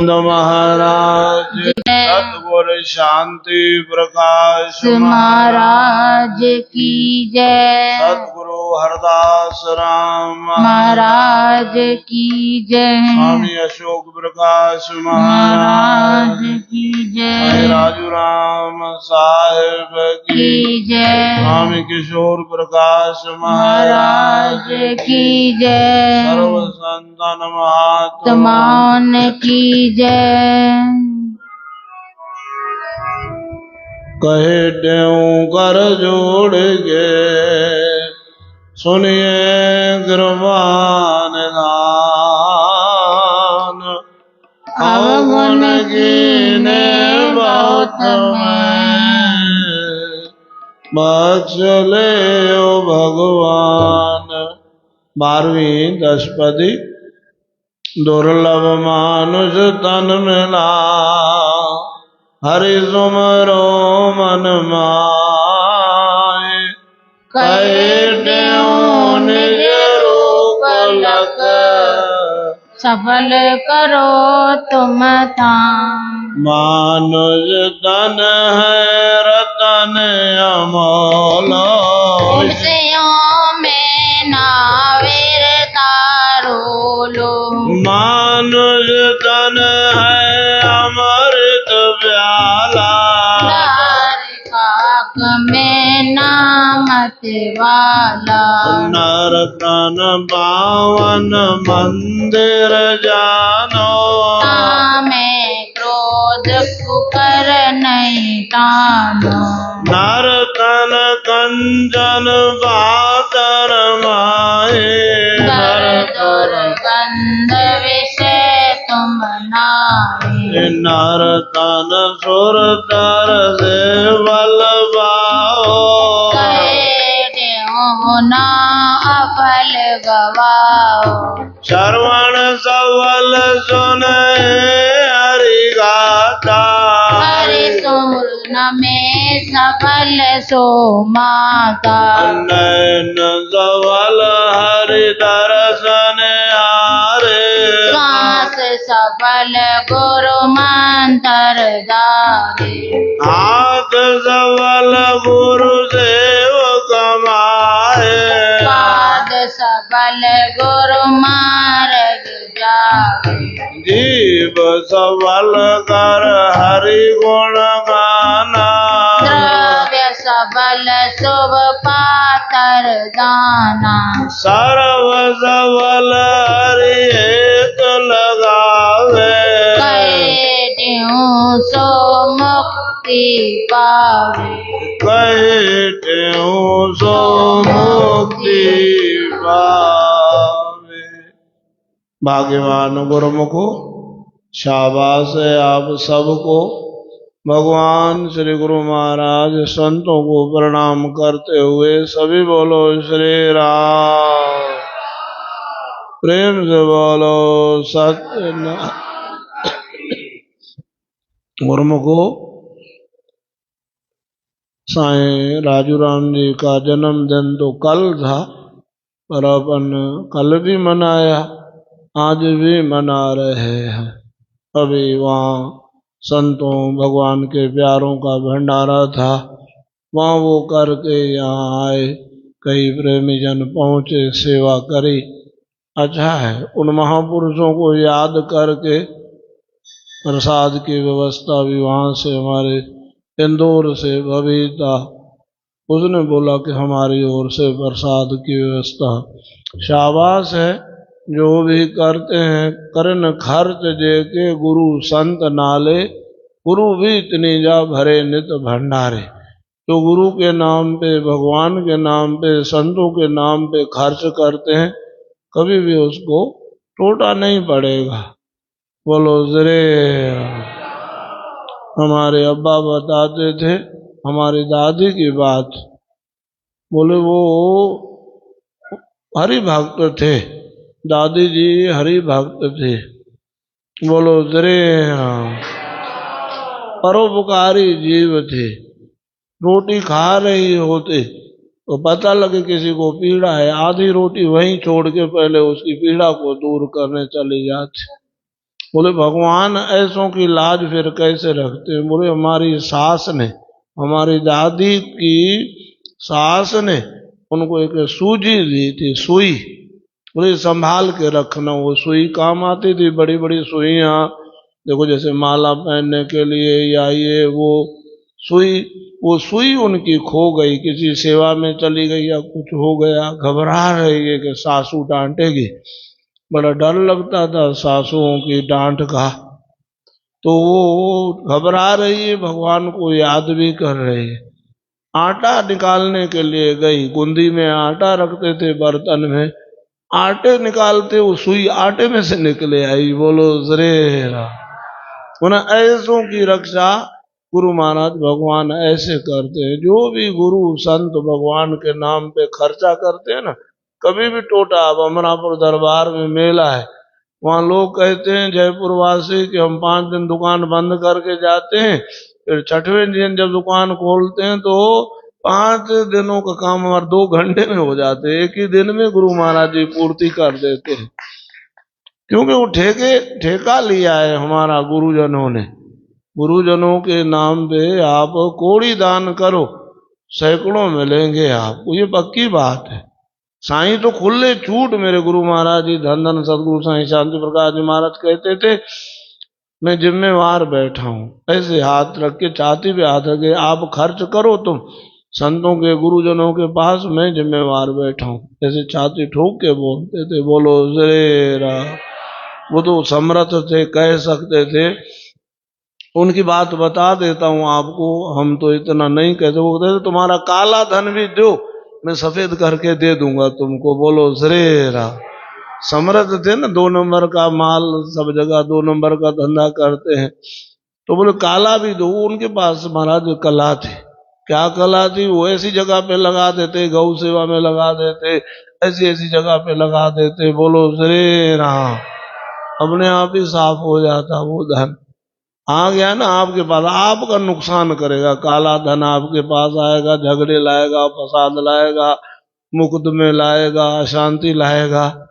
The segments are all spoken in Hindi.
महाराज सतगुरु शांति प्रकाश महाराज की जय। सतगुरु हरदास राम महाराज की जय। स्वामी अशोक प्रकाश महाराज की जय। राजू राम साहेब की जय। स्वामी किशोर प्रकाश महाराज की जय। सर्व संतन महात्मा तमान की जय। कहे देऊं कर जोड़ के सुनिए कृपान दान अवगुण कीने बहुत बख्श ले ओ भगवान। 12वीं दशपदी। दुर्लभ मानुष तन मिला हरि सुमरो मन माए। कहे निज रूप लख सफल करो तुम ताम। मानुष तन है रतन अमोलो में नावेर तारो लो। मानुष तन है अमृत प्याला खाक में नामत वाला। नरतन पावन मंदिर जानो में क्रोध कुकर नहीं तानो। नरतन कंचन बातर माए। दुर्गंध विषय तुम नाए। नरतन सुर तर से बलवाओ ना अफल गवाओ। श्रवण सफल सुने हरि गाथा हरि सुन में सफल सो माता। नैन सफल हरि दर्शन हारे। श्वास सफल गुरु मंत्र दारे। हाथ सफल गुरु सेवक माहे। पाद सफल गुरु मार्ग जाए। जीव सफल कर हरि गुण गाना। द्रव्य सबल शुभ पातर दाना। सर्व सफल हरि एक लगावे। सो मुक्ति पावे। कहते हूँ सो मुक्ति पावे। भाग्यवान गुरुमुखो शाबाश है आप सबको। भगवान श्री गुरु महाराज संतों को प्रणाम करते हुए सभी बोलो श्री राम। प्रेम से बोलो सत्य। गुरुमुखो साईं राजू राम जी का जन्मदिन तो कल था, पर अपन कल भी मनाया, आज भी मना रहे हैं। अभी वहाँ संतों भगवान के प्यारों का भंडारा था, वहाँ वो करके यहाँ आए। कई प्रेमी जन पहुँचे, सेवा करी। अच्छा है, उन महापुरुषों को याद करके प्रसाद की व्यवस्था भी वहाँ से हमारे इंदौर से बबीता, उसने बोला कि हमारी ओर से प्रसाद की व्यवस्था। शाबाश है, जो भी करते हैं करन खर्च जे के गुरु संत नाले। गुरु भी इतनी जा भरे नित भंडारे। तो गुरु के नाम पे, भगवान के नाम पे, संतों के नाम पे खर्च करते हैं, कभी भी उसको टोटा नहीं पड़ेगा। बोलो जरे। हमारे अब्बा बताते थे हमारी दादी की बात, बोले वो हरि भक्त थे, दादी जी हरि भक्त थे। बोलो जरे। परोपकारी जीव थे। रोटी खा रही होते तो पता लगे किसी को पीड़ा है, आधी रोटी वहीं छोड़ के पहले उसकी पीड़ा को दूर करने चले जाते। बोले भगवान ऐसों की लाज फिर कैसे रखते हैं? बोले हमारी सास ने, हमारी दादी की सास ने उनको एक सूजी दी थी, सुई। बोले संभाल के रखना, वो सुई काम आती थी, बड़ी बड़ी सुइयां, देखो जैसे माला पहनने के लिए या ये वो सुई, वो सुई उनकी खो गई, किसी सेवा में चली गई या कुछ हो गया, घबरा रही है कि सासू डांटेगी, बड़ा डर लगता था सासुओं की डांट का, तो वो घबरा रही है, भगवान को याद भी कर रही है। आटा निकालने के लिए गई, गुंदी में आटा रखते थे बर्तन में, आटे निकालते वो सुई आटे में से निकले आई। बोलो जरे राम। ऐसों की रक्षा गुरु महाराज भगवान ऐसे करते हैं। जो भी गुरु संत भगवान के नाम पे खर्चा करते हैं ना, कभी भी टोटा, अब अमरापुर दरबार में मेला है, वहां लोग कहते हैं जयपुर वासी कि हम 5 दिन दुकान बंद करके जाते हैं, फिर 6वें दिन जब दुकान खोलते हैं तो 5 दिनों का काम हमारे 2 घंटे में हो जाते हैं, एक ही दिन में गुरु महाराज जी पूर्ति कर देते हैं। क्योंकि वो ठेका लिया है हमारा गुरुजनों ने। गुरुजनों के नाम पे आप कोड़ी दान करो, सैकड़ों मिलेंगे आपको, ये पक्की बात है। साईं तो खुले छूट, मेरे गुरु महाराज जी धन धन सदगुरु साईं शांति प्रकाश जी महाराज कहते थे, मैं जिम्मेवार बैठा हूं, ऐसे हाथ रख के, छाती पे हाथ रख के, आप खर्च करो तुम संतों के गुरुजनों के पास, मैं जिम्मेवार बैठा हूं, ऐसे छाती ठोक के बोलते थे। बोलो जय राम। वो तो समर्थ थे, कह सकते थे। उनकी बात बता देता हूं आपको, हम तो इतना नहीं कहते। वो कहते तुम्हारा काला धन भी दो, मैं सफेद करके दे दूंगा तुमको। बोलो श्री राम। समर्थ थे ना, 2 नंबर का माल सब जगह 2 नंबर का धंधा करते हैं, तो बोले काला भी दो। उनके पास महाराज कला थी। क्या कला थी? वो ऐसी जगह पे लगा देते, गौ सेवा में लगा देते, ऐसी ऐसी जगह पे लगा देते। बोलो श्री राम। अपने आप ही साफ हो जाता वो धन। आ गया ना आपके पास, आपका नुकसान करेगा। काला धन आपके पास आएगा, झगड़े लाएगा, फसाद लाएगा, मुकदमे लाएगा, अशांति लाएगा।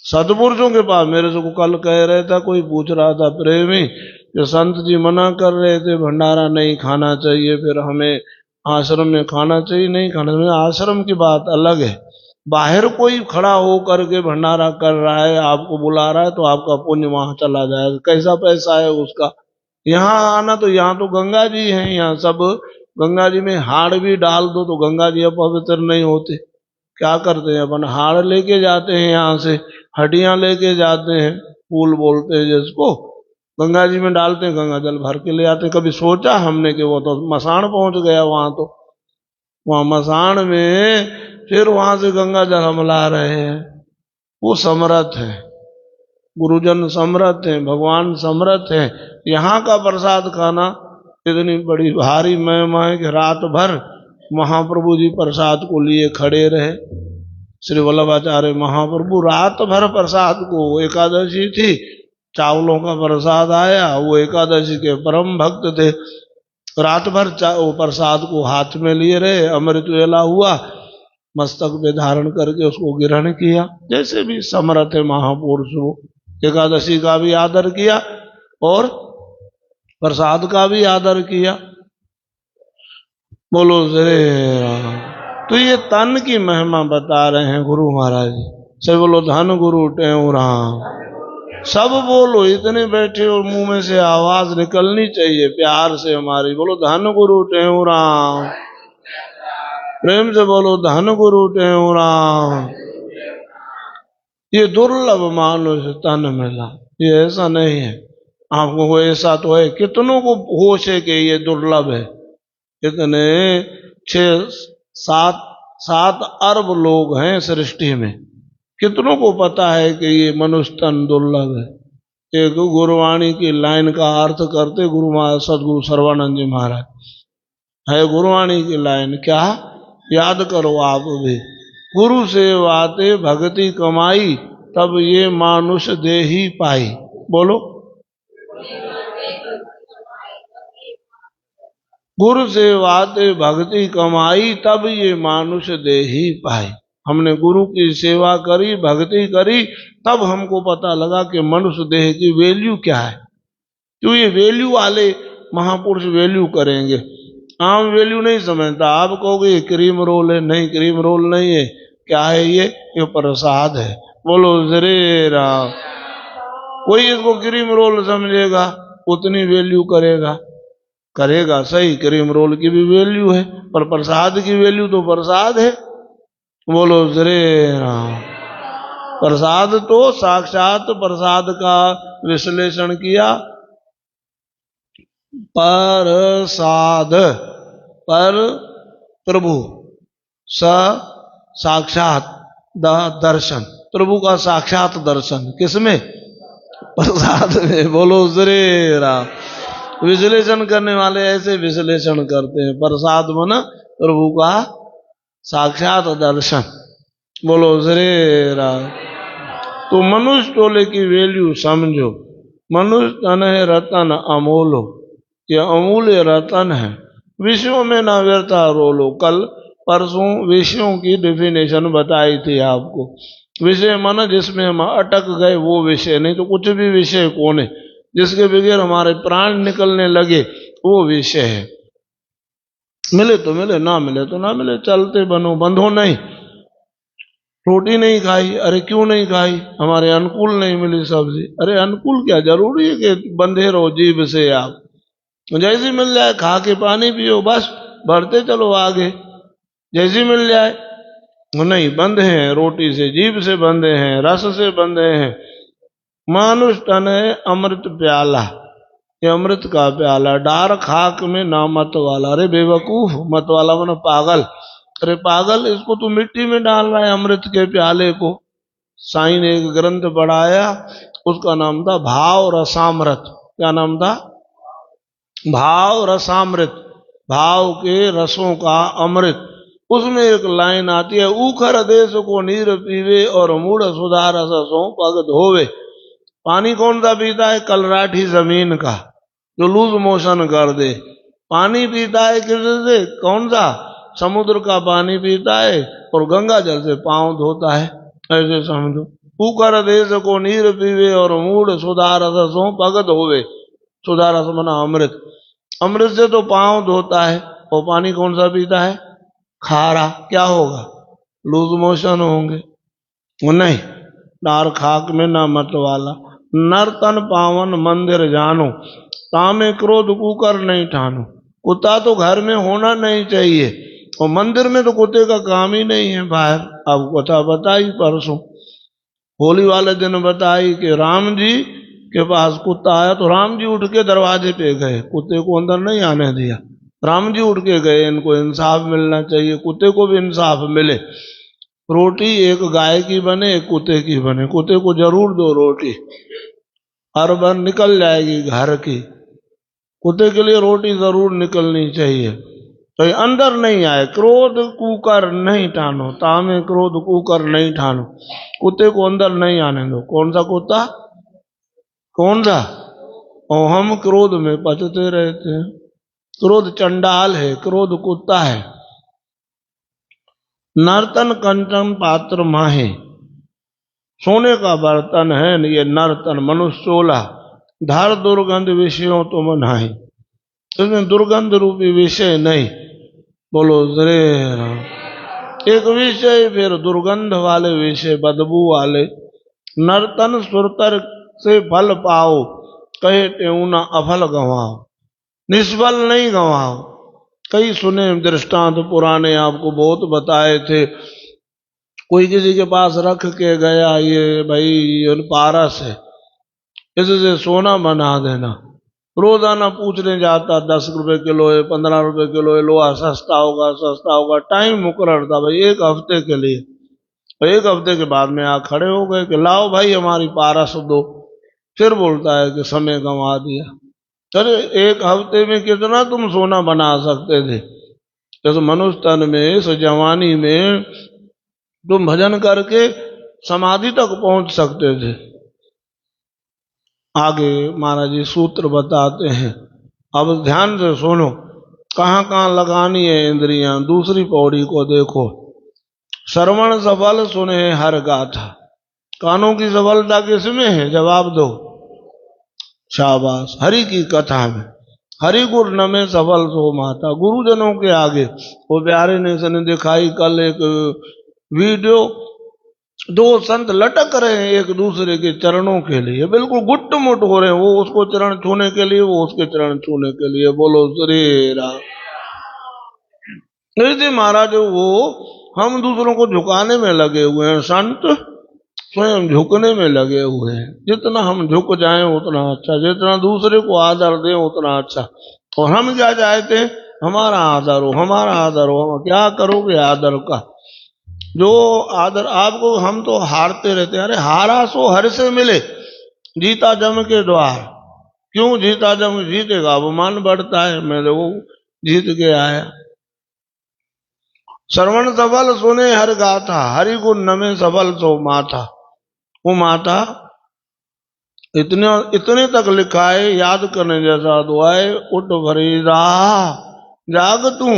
सदपुरुषों के पास, मेरे से को कल कह रहे था, कोई पूछ रहा था प्रेमी, कि संत जी मना कर रहे थे भंडारा नहीं खाना चाहिए, फिर हमें आश्रम में खाना चाहिए, नहीं खाना चाहिए। आश्रम की बात अलग है, बाहर कोई खड़ा हो करके भंडारा कर रहा है, आपको बुला रहा है, तो आपका पुण्य वहां चला जाएगा। कैसा पैसा है उसका? यहाँ आना, तो यहाँ तो गंगा जी हैं, यहाँ सब गंगा जी में हाड़ भी डाल दो तो गंगा जी अपवित्र नहीं होते। क्या करते हैं अपन? हाड़ लेके जाते हैं, यहाँ से हड्डियां लेके जाते हैं, फूल बोलते हैं जिसको, गंगा जी में डालते हैं, गंगा जल भर के ले आते हैं। कभी सोचा हमने कि वो तो मसान पहुंच गया वहां, तो वहां मसान में फिर वहां से गंगा जल हम ला रहे हैं। वो समर्थ है, गुरुजन समर्थ है, भगवान समर्थ है। यहाँ का प्रसाद खाना इतनी बड़ी भारी महिमा है कि रात भर महाप्रभु जी प्रसाद को लिए खड़े रहे। श्री वल्लभाचार्य महाप्रभु रात भर प्रसाद को, एकादशी थी, चावलों का प्रसाद आया, वो एकादशी के परम भक्त थे, रात भर वो प्रसाद को हाथ में लिए रहे। अमृत वेला हुआ, मस्तक पे धारण करके उसको ग्रहण किया। जैसे भी समर्थ है महापुरुष, वो एकादशी का भी आदर किया और प्रसाद का भी आदर किया। बोलो श्री राम। तो ये तन की महिमा बता रहे हैं गुरु महाराज। सब बोलो धन गुरु टेऊ राम। सब बोलो, इतने बैठे और मुंह में से आवाज निकलनी चाहिए प्यार से हमारी। बोलो धन गुरु टेऊ राम। प्रेम से बोलो धन गुरु टेऊ राम। ये दुर्लभ मानुष तन मिला, ये ऐसा नहीं है आपको, ऐसा तो है कितनों को होश है कि ये दुर्लभ है। इतने 6-7 अरब लोग हैं सृष्टि में, कितनों को पता है कि ये मनुष्य तन दुर्लभ है। एक गुरुवाणी की लाइन का अर्थ करते गुरु सदगुरु सर्वानंद जी महाराज है। गुरुवाणी की लाइन क्या, याद करो आप भी। गुरु से वाते भक्ति कमाई, तब ये मानुष देही पाई। बोलो, गुरु से वाते भक्ति कमाई, तब ये मानुष देही पाई। हमने गुरु की सेवा करी, भक्ति करी, तब हमको पता लगा कि मनुष्य देह की वैल्यू क्या है। क्यों ये वैल्यू वाले महापुरुष वैल्यू करेंगे, आम वैल्यू नहीं समझता। आप कहोगे ये क्रीम रोल है, नहीं क्रीम रोल नहीं है, क्या है ये प्रसाद है। बोलो जरे राम। कोई इसको क्रीम रोल समझेगा, उतनी वैल्यू करेगा सही, क्रीम रोल की भी वैल्यू है, पर प्रसाद की वैल्यू तो प्रसाद है। बोलो जरे राम। प्रसाद तो साक्षात प्रसाद का विश्लेषण किया। प्रसाद पर प्रभु, साक्षात दर्शन, प्रभु का साक्षात दर्शन किसमें? प्रसाद में। बोलो जरे राम। विश्लेषण करने वाले ऐसे विश्लेषण करते हैं, प्रसाद माना प्रभु का साक्षात दर्शन। बोलो जरे राम। तो मनुष्य टोले की वैल्यू समझो। मनुष्य तन है रतन अमोलो, ये अमूल्य रतन है। विषयों में ना व्यर्था रोलो। कल परसों विषयों की डेफिनेशन बताई थी आपको। विषय माना जिसमें हम अटक गए वो विषय, नहीं तो कुछ भी विषय कौन है। जिसके बगैर हमारे प्राण निकलने लगे वो विषय है। मिले तो मिले, ना मिले तो ना मिले, चलते बनो, बंधो नहीं। रोटी नहीं खाई, अरे क्यों नहीं खाई? हमारे अनुकूल नहीं मिली सब्जी। अरे अनुकूल क्या, जरूरी है कि बंधे रहो जीभ से? आप जैसी मिल जाए खा के पानी पियो, बस बढ़ते चलो आगे। जैसी मिल जाए, नहीं बंधे हैं रोटी से, जीभ से बंधे हैं, रस से बंधे हैं। मानुष तन है अमृत प्याला, ये अमृत का प्याला। डार खाक में ना मत वाला। अरे बेवकूफ, मत वाला माना पागल। अरे पागल, इसको तू मिट्टी में डाल रहा है अमृत के प्याले को। साईं ने एक ग्रंथ पढ़ाया, उसका नाम था भाव रसामृत। क्या नाम था? भाव रसामृत, भाव के रसों का अमृत। उसमें एक लाइन आती है, ऊखर देश को नीर पीवे और मूढ़ सुधा रस सो पग धोवे। पानी कौन सा पीता है? कलराठी जमीन का, जो लूज मोशन कर दे। पानी पीता है किससे? कौन सा? समुद्र का पानी पीता है, और गंगा जल से पांव धोता है। ऐसे समझो। ऊखर देश को नीर पीवे और मूढ़ सुधा रस सो पग धोवे। सुधा रस मना अमृत। अमृत से तो पांव धोता है, और पानी कौन सा पीता है? खारा। क्या होगा? लूज मोशन होंगे। वो नहीं, डार खाक में ना मत वाला। नर तन पावन मंदिर जानो, तामे क्रोध कुकर नहीं ठानो। कुत्ता तो घर में होना नहीं चाहिए, और मंदिर में तो कुत्ते का काम ही नहीं है बाहर। अब कथा बताई परसों, होली वाले दिन बताई कि राम जी के पास कुत्ता आया, तो राम जी उठ के दरवाजे पे गए, कुत्ते को अंदर नहीं आने दिया। राम जी उठ के गए, इनको इंसाफ मिलना चाहिए, कुत्ते को भी इंसाफ मिले। रोटी एक गाय की बने, एक कुत्ते की बने, कुत्ते को जरूर दो रोटी, हर बार निकल जाएगी घर की। कुत्ते के लिए रोटी जरूर निकलनी चाहिए। तो अंदर नहीं आए। क्रोध कुकर नहीं ठानो, तामे क्रोध कुकर नहीं ठानो। कुत्ते को अंदर नहीं आने दो। कौन सा कुत्ता? कौन सा? और हम क्रोध में पचते रहते हैं। क्रोध चंडाल है, क्रोध कुत्ता है। नर्तन कंचन पात्र माहे, सोने का बर्तन है ये नर्तन, मनुष्य चोला। धर दुर्गंध विषयों तुम नाही, इसमें दुर्गंध रूपी विषय नहीं। बोलो जरे राम। एक विषय, फिर दुर्गंध वाले विषय, बदबू वाले। नर्तन सुरतर से फल पाओ, कहे तेऊ न अफल गंवाओ। निष्फल नहीं गंवाओ। कई सुने दृष्टांत पुराने, आपको बहुत बताए थे। कोई किसी के पास रख के गया, ये भाई ये पारस है, इससे सोना बना देना। रोजाना पूछने जाता, 10 रुपए किलो है, 15 रुपए किलो है, लोहा सस्ता होगा सस्ता होगा। टाइम मुकर्रर था भाई 1 हफ्ते के लिए। 1 हफ्ते के बाद में आ खड़े हो गए कि लाओ भाई हमारी पारस दो। फिर बोलता है कि समय गंवा दिया। अरे 1 हफ्ते में कितना तुम सोना बना सकते थे? इस मनुष्य तन में, इस जवानी में तुम भजन करके समाधि तक पहुंच सकते थे। आगे महाराज जी सूत्र बताते हैं, अब ध्यान से सुनो। कहाँ कहाँ लगानी है इंद्रियां, दूसरी पौड़ी को देखो। श्रवण सफल सुने हर गाथा। कानों की सफलता किसमें है? जवाब दो। शाबाश। हरि की कथा में। हरि गुर नमे सफल सो माता। गुरुजनों के आगे वो प्यारे नेशन ने दिखाई कल एक वीडियो, दो संत लटक रहे हैं एक दूसरे के चरणों के लिए, बिल्कुल गुट्ट मुट हो रहे हैं, वो उसको चरण छूने के लिए, वो उसके चरण छूने के लिए। बोलो श्री राम। नहीं जी महाराज, वो हम दूसरों को झुकाने में लगे हुए हैं, संत स्वयं झुकने में लगे हुए हैं। जितना हम झुक जाएं उतना अच्छा, जितना दूसरे को आदर दें उतना अच्छा। और हम क्या चाहते हैं? हमारा आदर हो, हमारा आदर हो। क्या करोगे आदर का? जो आदर आपको, हम तो हारते रहते हैं। अरे हारा सो हर से मिले, जीता जम के द्वार। क्यों जीता? जम जीतेगा अवमान बढ़ता है। मैं देखो जीत के आया। श्रवण सफल सुने हर गाथा, हरि गुण नमे सफल सो माथा। वो माता इतने तक लिखा है, याद करने जैसा दुआए। उठ फरीदा जाग तू,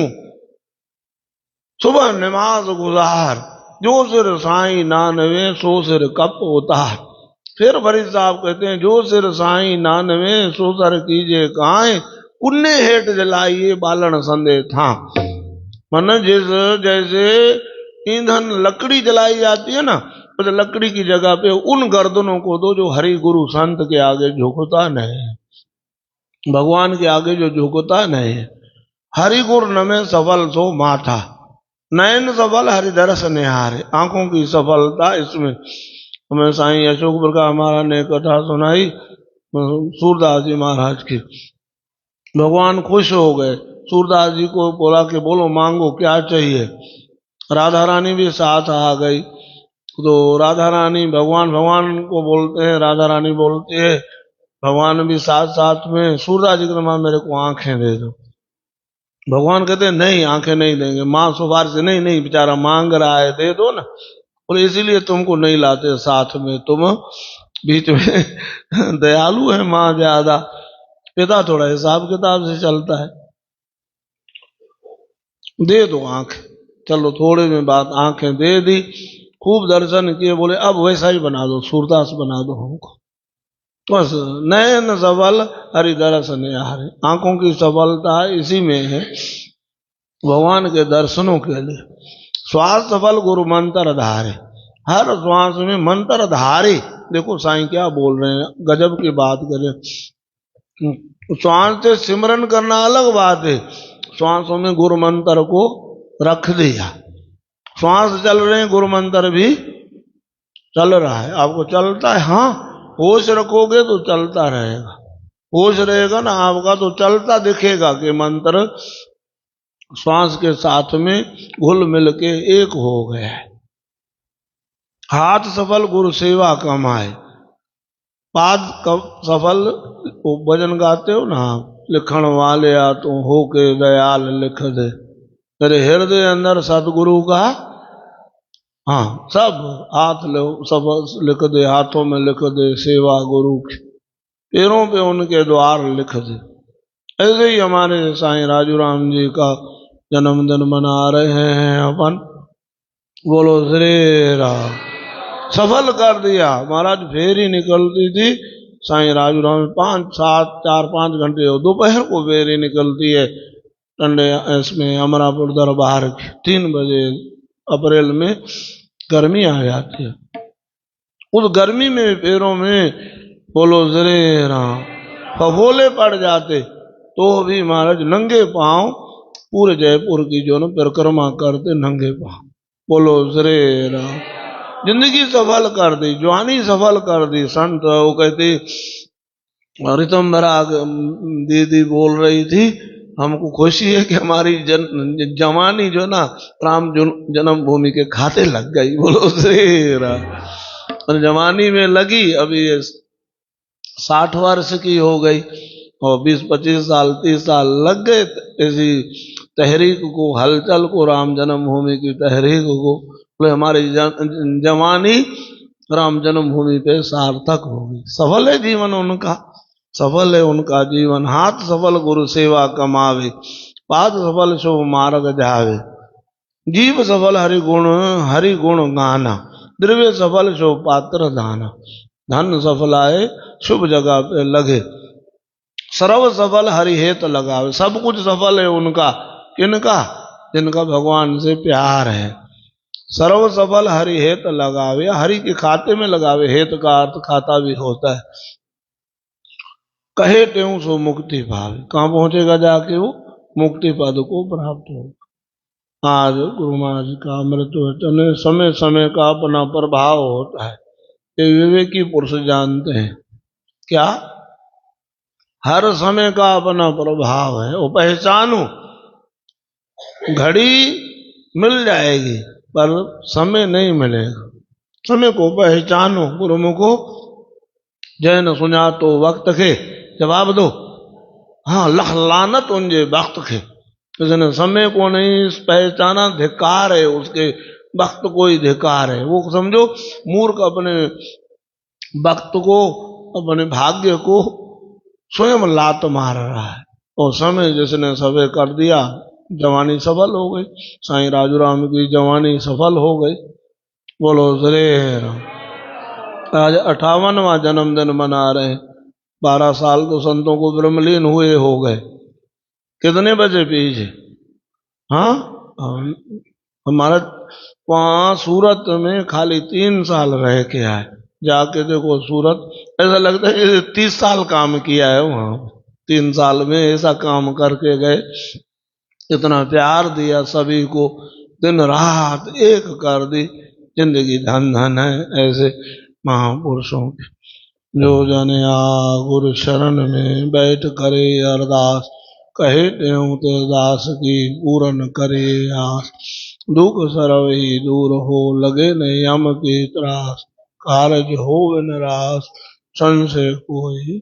सुबह नमाज गुजार, जो सिर साईं नानवे सो सिर कप उतार। फिर फरीद साहब कहते हैं, जो सिर साईं नानवे सो सर कीजिए काए, पुण्य हेठ जलाइए बालन संदे था। मन जिस जैसे ईंधन लकड़ी जलाई जाती है ना, तो लकड़ी की जगह पे उन गर्दनों को दो जो हरि गुरु संत के आगे झुकता नहीं, भगवान के आगे जो झुकता नहीं। हरि गुरु नमे सफल सो माथा, नयन सफल हरि दरस निहारे। आंखों की सफलता इसमें। हमें साईं अशोक प्रकाश महाराज ने कथा सुनाई सूरदास जी महाराज की। भगवान खुश हो गए, सूरदास जी को बोला कि बोलो मांगो क्या चाहिए। राधा रानी भी साथ आ गई। तो राधा रानी भगवान को बोलते हैं, राधा रानी बोलती है, भगवान भी साथ साथ में। सूरदास जी कहते मेरे को आंखें दे दो। भगवान कहते हैं नहीं, आंखें नहीं देंगे। माँ सुपार से नहीं नहीं, बेचारा मांग रहा है, दे दो ना। और इसीलिए तुमको नहीं लाते साथ में, तुम बीच में दयालु है माँ ज्यादा, पिता थोड़ा हिसाब किताब से चलता है। दे दो आंखें। चलो थोड़े में बात, आंखें दे दी, खूब दर्शन किए। बोले अब वैसा ही बना दो, सूरदास बना दो हमको। बस नयन सफल हरि दरस निहारे। आंखों की सफलता इसी में है, भगवान के दर्शनों के लिए। श्वास सफल गुरु मंत्र धारे, हर श्वास में मंत्र धारे। देखो साईं क्या बोल रहे हैं, गजब की बात करें। श्वास से सिमरन करना अलग बात है, श्वासों में गुरु मंत्र को रख दिया। श्वास चल रहे हैं, गुरु मंत्र भी चल रहा है। आपको चलता है, हाँ होश रखोगे तो चलता रहेगा। होश रहेगा ना आपका तो चलता दिखेगा कि मंत्र श्वास के साथ में घुल मिल के एक हो गया है। हाथ सफल गुरु सेवा कमाए, पाद सफल। भजन गाते हो ना आप, लिखण वाले आ तू हो के दयाल लिख दे, तेरे हृदय अंदर सतगुरु का। हाँ सब हाथ लो, सब लिख दे, हाथों में लिख दे सेवा गुरु की, पैरों पे उनके द्वार लिख दे। ऐसे ही हमारे साईं राजू राम जी का जन्मदिन मना रहे हैं अपन। बोलो श्री राम। सफल कर दिया महाराज। फेरी निकलती थी साईं राजू राम, 4-5 घंटे दोपहर को फेरी निकलती है ठंडे इसमें अमरापुर दरबार की। 3 बजे अप्रैल में गर्मी आ जाती है, उस गर्मी में पैरों में बोलो श्री राम फफोले पड़ जाते, तो भी महाराज नंगे पांव पूरे जयपुर की जो न परिक्रमा करते नंगे पांव। बोलो श्री राम। जिंदगी सफल कर दी, जवानी सफल कर दी। संत वो कहती, रितंबरा दीदी बोल रही थी, हमको खुशी है कि हमारी जवानी जो ना राम जन्मभूमि के खाते लग गई। बोलो श्री राम। जवानी में लगी, अभी 60 वर्ष की हो गई और 20-25 साल 30 साल लग गए ऐसी तहरीक को, हलचल को, राम जन्मभूमि की तहरीक को। बोले हमारी जवानी राम जन्मभूमि पे सार्थक होगी। सफल है जीवन उनका, सफल है उनका जीवन। हाथ सफल गुरु सेवा कमावे, पाद सफल शुभ मार्ग जावे। जीव सफल हरि गुण गाना, द्रव्य सफल शो पात्र दाना। धन सफल आए शुभ जगह पे लगे, सर्व सफल हरि हेत लगावे। सब कुछ सफल है उनका, किनका? जिनका भगवान से प्यार है। सर्व सफल हरि हेत लगावे, हरि के खाते में लगावे। हेत का अर्थ खाता भी होता है। कहे त्यों सो मुक्ति पावे, कहाँ पहुंचेगा जाके वो? मुक्ति पद को प्राप्त होगा। आज गुरु महाराज का अमृत वचन है, समय समय का अपना प्रभाव होता है, ये विवेकी पुरुष जानते हैं। क्या? हर समय का अपना प्रभाव है, वो पहचानो। घड़ी मिल जाएगी पर समय नहीं मिलेगा, समय को पहचानो। गुरुमुखो जैन सुना तो वक्त के, जवाब दो। हाँ, लख लानत उनजे वक्त के, जिसने समय को नहीं पहचाना धिक्कार है उसके, वक्त को ही धिक्कार है। वो समझो मूर्ख अपने वक्त को, अपने भाग्य को स्वयं लात मार रहा है। और समय जिसने सवे कर दिया, जवानी सफल हो गई। साईं राजूराम की जवानी सफल हो गई। बोलो श्री राम। आज 58वां जन्मदिन मना रहे हैं। 12 साल तो संतों को ब्रह्मलीन हुए हो गए। कितने बजे पीछे? हाँ, हमारा वहाँ सूरत में खाली 3 साल रह के आए। जाके देखो सूरत, ऐसा लगता है कि 30 साल काम किया है वहाँ। 3 साल में ऐसा काम करके गए, इतना प्यार दिया सभी को, दिन रात एक कर दी। जिंदगी धन धन है ऐसे महापुरुषों की। जो जने आ गुरु शरण में बैठ करे अरदास, कहे त्यों ते दास की पूरन करे आस। दुख सरव ही दूर हो, लगे न यम के त्रास। कारज हो निराश, संशय कोई।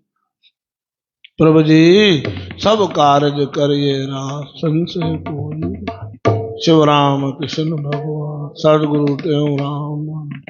प्रभु जी सब कार्य करिए रास, संशय कोई। शिव राम कृष्ण भगवान, सदगुरु त्यों राम।